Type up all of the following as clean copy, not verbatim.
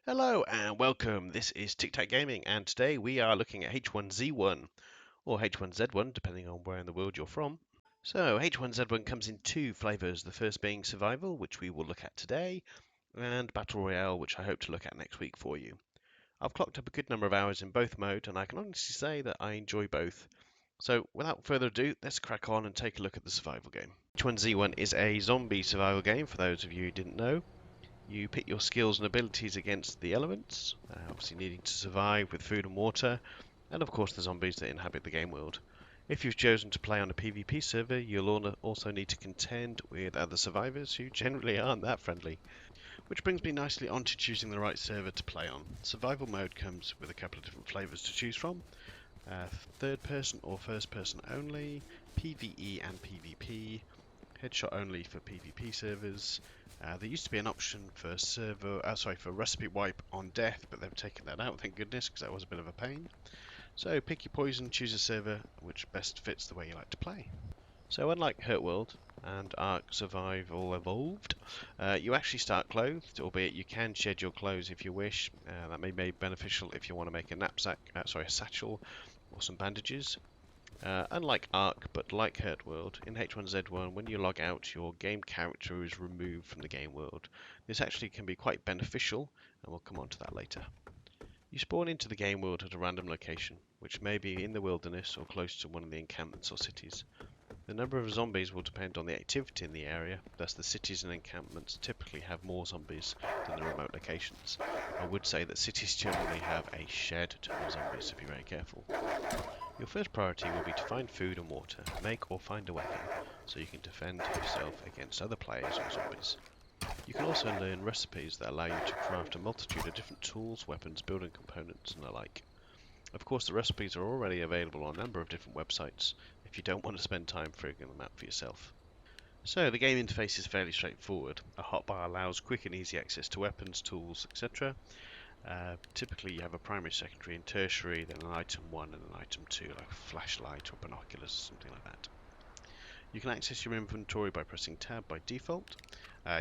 Hello and welcome. This is Tic Tac Gaming, and today we are looking at H1Z1 or H1Z1, depending on where in the world you're from. So, H1Z1 comes in two flavors, the first being Survival, which we will look at today, and Battle Royale, which I hope to look at next week for you. I've clocked up a good number of hours in both modes, and I can honestly say that I enjoy both. So, without further ado, let's crack on and take a look at the survival game. H1Z1 is a zombie survival game, for those of you who didn't know. You pit your skills and abilities against the elements, obviously needing to survive with food and water, and of course the zombies that inhabit the game world. If you've chosen to play on a PvP server, you'll also need to contend with other survivors who generally aren't that friendly. Which brings me nicely on to choosing the right server to play on. Survival mode comes with a couple of different flavours to choose from. Third person or first person only, PvE and PvP, headshot only for PvP servers. There used to be an option for for recipe wipe on death, but they've taken that out, thank goodness, because that was a bit of a pain. So pick your poison, choose a server which best fits the way you like to play. So unlike Hurt World and Ark Survival Evolved, you actually start clothed, albeit you can shed your clothes if you wish. That may be beneficial if you want to make a satchel or some bandages. Unlike Ark, but like Hurt World, in H1Z1, when you log out, your game character is removed from the game world. This actually can be quite beneficial, and we'll come on to that later. You spawn into the game world at a random location, which may be in the wilderness or close to one of the encampments or cities. The number of zombies will depend on the activity in the area, thus the cities and encampments typically have more zombies than the remote locations. I would say that cities generally have a shed ton of zombies, so be very careful. Your first priority will be to find food and water, make or find a weapon, so you can defend yourself against other players or zombies. You can also learn recipes that allow you to craft a multitude of different tools, weapons, building components, and the like. Of course, the recipes are already available on a number of different websites if you don't want to spend time figuring them out for yourself. So, the game interface is fairly straightforward. A hotbar allows quick and easy access to weapons, tools, etc. Typically you have a primary, secondary and tertiary, then an item 1 and an item 2, like a flashlight or binoculars or something like that. You can access your inventory by pressing tab by default.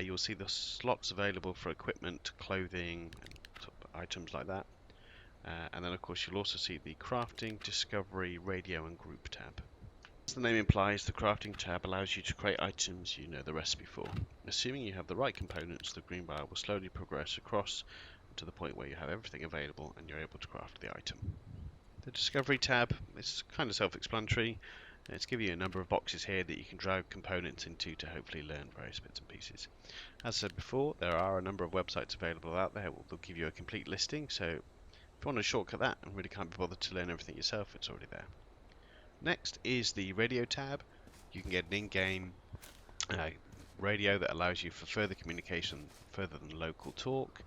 You'll see the slots available for equipment, clothing and items like that. And then of course you'll also see the crafting, discovery, radio and group tab. As the name implies, the crafting tab allows you to create items you know the recipe for. Assuming you have the right components, the green bar will slowly progress across to the point where you have everything available and you're able to craft the item. The Discovery tab is kind of self-explanatory. It's giving you a number of boxes here that you can drag components into to hopefully learn various bits and pieces. As I said before, there are a number of websites available out there. They'll give you a complete listing, so if you want to shortcut that and really can't be bothered to learn everything yourself, it's already there. Next is the radio tab. You can get an in-game radio that allows you for further communication further than local talk.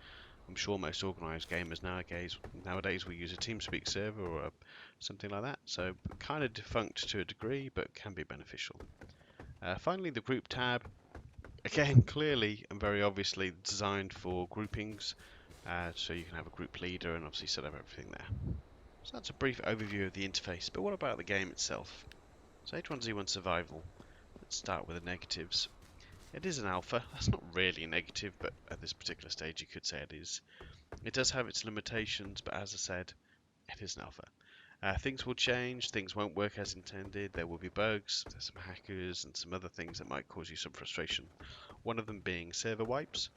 I'm sure most organised gamers nowadays will use a TeamSpeak server or something like that, so kind of defunct to a degree, but can be beneficial. Finally, the group tab, again clearly and very obviously designed for groupings, so you can have a group leader and obviously set up everything there. So that's a brief overview of the interface, but what about the game itself? So H1Z1 Survival, let's start with the negatives. It is an alpha. That's not really a negative, but at this particular stage you could say it is. It does have its limitations, but as I said, it is an alpha. Things will change, things won't work as intended, there will be bugs, there's some hackers and some other things that might cause you some frustration. One of them being server wipes.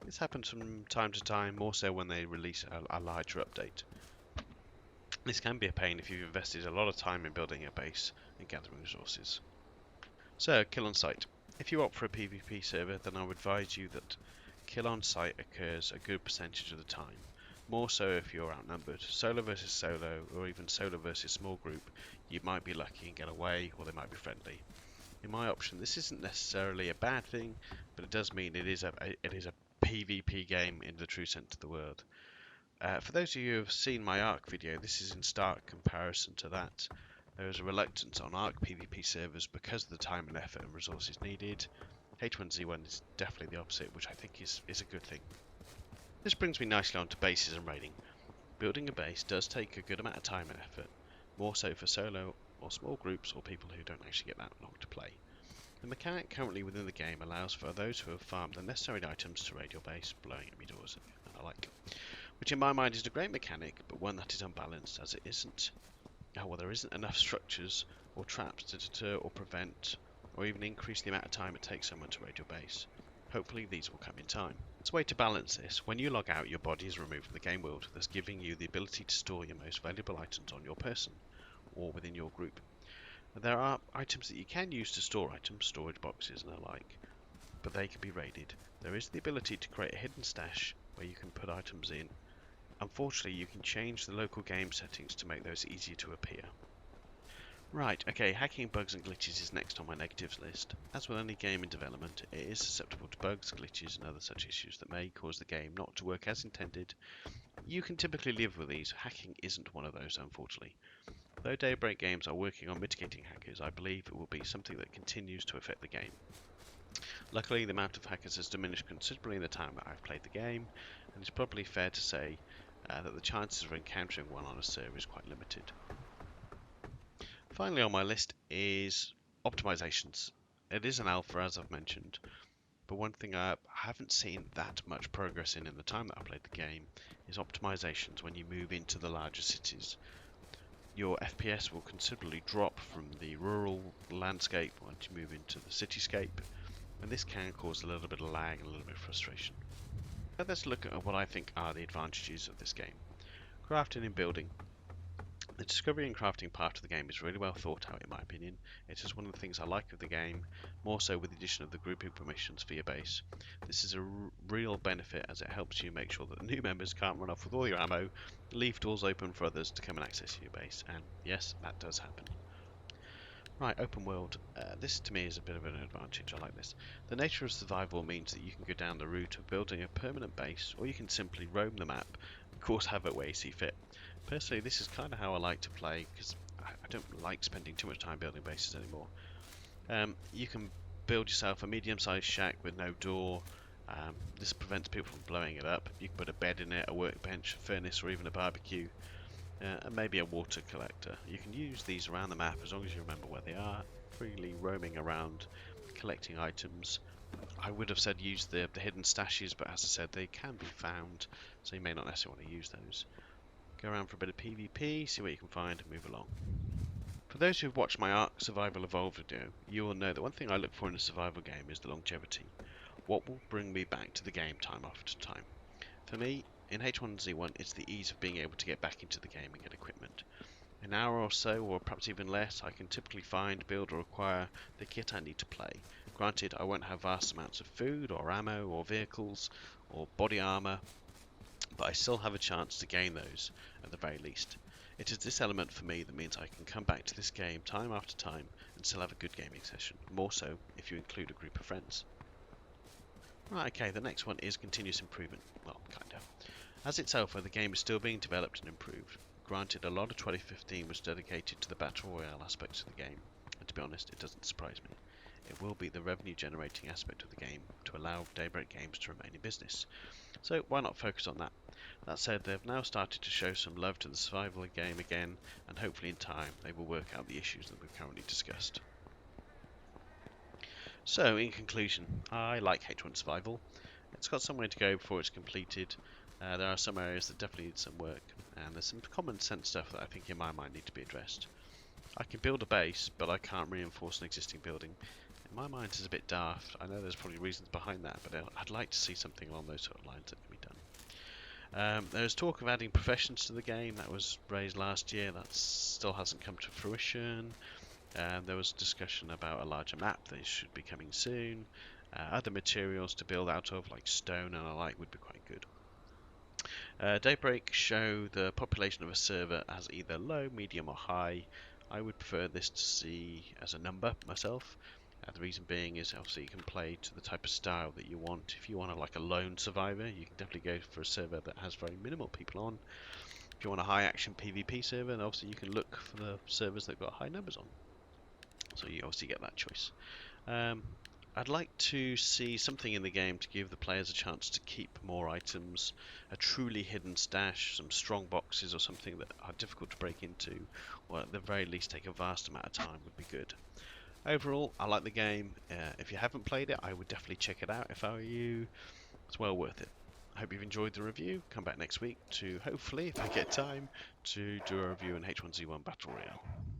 This happens from time to time, more so when they release a larger update. This can be a pain if you've invested a lot of time in building a base and gathering resources. So, kill on site. If you opt for a PvP server, then I would advise you that kill on site occurs a good percentage of the time, more so if you're outnumbered. Solo versus solo, or even solo versus small group, you might be lucky and get away, or they might be friendly. In my option, this isn't necessarily a bad thing, but it does mean it is a PvP game in the true sense of the word. For those of you who have seen my Ark video, this is in stark comparison to that. There is a reluctance on Ark PvP servers because of the time and effort and resources needed. H1Z1 is definitely the opposite, which I think is a good thing. This brings me nicely on to bases and raiding. Building a base does take a good amount of time and effort, more so for solo or small groups or people who don't actually get that long to play. The mechanic currently within the game allows for those who have farmed the necessary items to raid your base, blowing up your doors and the like. which in my mind is a great mechanic, but one that is unbalanced as it isn't. Well, there isn't enough structures or traps to deter or prevent, or even increase the amount of time it takes someone to raid your base. Hopefully these will come in time. As a way to balance this, when you log out, your body is removed from the game world, thus giving you the ability to store your most valuable items on your person, or within your group. There are items that you can use to store items, storage boxes and the like, but they can be raided. There is the ability to create a hidden stash where you can put items in. Unfortunately, you can change the local game settings to make those easier to appear. Right, okay, hacking bugs and glitches is next on my negatives list. As with any game in development, it is susceptible to bugs, glitches and other such issues that may cause the game not to work as intended. You can typically live with these. Hacking isn't one of those, unfortunately. Though Daybreak Games are working on mitigating hackers, I believe it will be something that continues to affect the game. Luckily, the amount of hackers has diminished considerably in the time that I've played the game, and it's probably fair to say that the chances of encountering one on a server is quite limited. Finally on my list is optimizations. It is an alpha, as I've mentioned, but one thing I haven't seen that much progress in the time that I played the game is optimizations when you move into the larger cities. Your FPS will considerably drop from the rural landscape once you move into the cityscape, and this can cause a little bit of lag and a little bit of frustration. But let's look at what I think are the advantages of this game. Crafting and building. The discovery and crafting part of the game is really well thought out in my opinion. It is one of the things I like of the game, more so with the addition of the grouping permissions for your base. This is a real benefit as it helps you make sure that the new members can't run off with all your ammo, leave doors open for others to come and access your base, and yes, that does happen. Right, open world. This to me is a bit of an advantage, I like this. The nature of survival means that you can go down the route of building a permanent base, or you can simply roam the map, of course have it where you see fit. Personally, this is kind of how I like to play, because I don't like spending too much time building bases anymore. You can build yourself a medium-sized shack with no door. This prevents people from blowing it up. You can put a bed in it, a workbench, a furnace, or even a barbecue. And maybe a water collector. You can use these around the map as long as you remember where they are, freely roaming around, collecting items. I would have said use the hidden stashes, but as I said, they can be found, so you may not necessarily want to use those. Go around for a bit of PvP, see what you can find, and move along. For those who have watched my Ark Survival Evolved video, you will know that one thing I look for in a survival game is the longevity. What will bring me back to the game time after time? For me, in H1Z1, it's the ease of being able to get back into the game and get equipment. An hour or so, or perhaps even less, I can typically find, build or acquire the kit I need to play. Granted, I won't have vast amounts of food or ammo or vehicles or body armor, but I still have a chance to gain those at the very least. It is this element for me that means I can come back to this game time after time and still have a good gaming session, more so if you include a group of friends. Right, okay, the next one is continuous improvement. Well, kind of. As it's alpha, the game is still being developed and improved. Granted, a lot of 2015 was dedicated to the Battle Royale aspects of the game, and to be honest, it doesn't surprise me. It will be the revenue generating aspect of the game to allow Daybreak Games to remain in business. So why not focus on that? That said, they've now started to show some love to the survival game again, and hopefully in time they will work out the issues that we've currently discussed. So, in conclusion, I like H1 Survival. It's got some way to go before it's completed. There are some areas that definitely need some work, and there's some common sense stuff that I think in my mind need to be addressed. I can build a base, but I can't reinforce an existing building. In my mind, it's a bit daft. I know there's probably reasons behind that, but I'd like to see something along those sort of lines that can be done. There's talk of adding professions to the game. That was raised last year. That still hasn't come to fruition. There was discussion about a larger map that should be coming soon. Other materials to build out of, like stone and the like, would be quite good. Daybreak show the population of a server as either low, medium or high. I would prefer this to see as a number myself. The reason being is obviously you can play to the type of style that you want. If you want like a lone survivor, you can definitely go for a server that has very minimal people on. If you want a high action PvP server, then obviously you can look for the servers that got high numbers on. So you obviously get that choice. I'd like to see something in the game to give the players a chance to keep more items, a truly hidden stash, some strong boxes or something that are difficult to break into, or at the very least take a vast amount of time would be good. Overall, I like the game. If you haven't played it, I would definitely check it out if I were you. It's well worth it. I hope you've enjoyed the review. Come back next week to hopefully, if I get time, to do a review on H1Z1 Battle Royale.